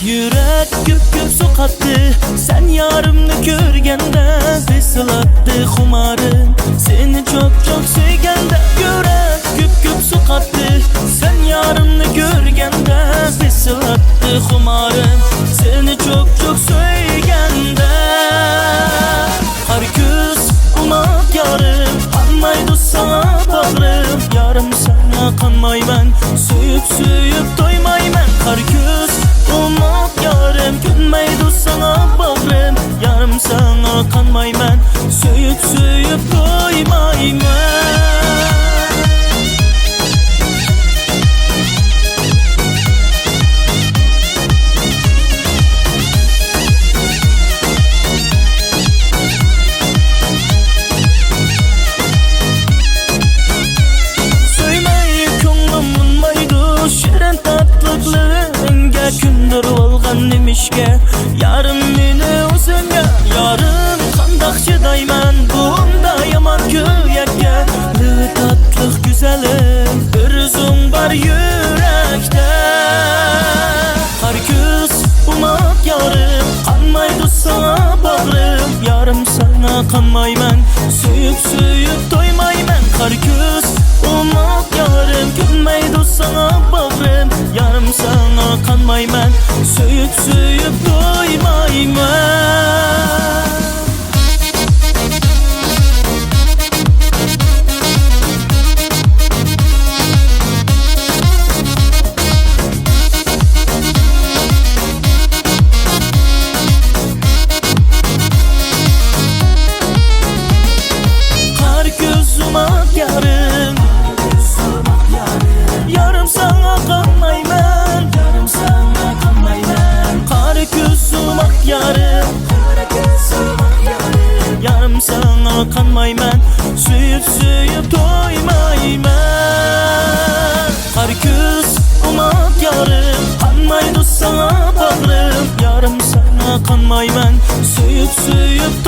Yürek köp köp sokattı sen yarımını görgende, vesilattı xumarım seni çok çok söygende. Yürek köp köp sokattı sen yarımını görgende, vesilattı xumarım seni çok çok söygende. Har göz umak yarım kanmaydı sana bağrım, yarım sana kanmay ben söyüp söyüp doymayman. Har göz umak yarım gülmeydi sana bağrım, yarım sana kanmay ben söyüp söyüp doymayman. Kündür olgan nimişke yarım meni o'zingga, yarım qandoq chidayman bunda yaman kuyakka. Ne tatlı güzelim bir o'zing bor yurakda. Har ko'z umak yarım qanmaydi sana bağrım, yarım sana qanmayman söyüp söyüp doymayman. Har ko'z umak yarım gülmeydi sana bağrım, yarım sana kanmayman söyüp söyüp doymayman. Kar göz umak yarım, yarım sana kanmayman, yarım sana kanmayman. Kar göz umak yarım, yarım sana kanmayman söyüp söyüp doymayman. Kar göz umak yarım kanmaydı sana bağrım, yarım sana kanmayman söyüp söyüp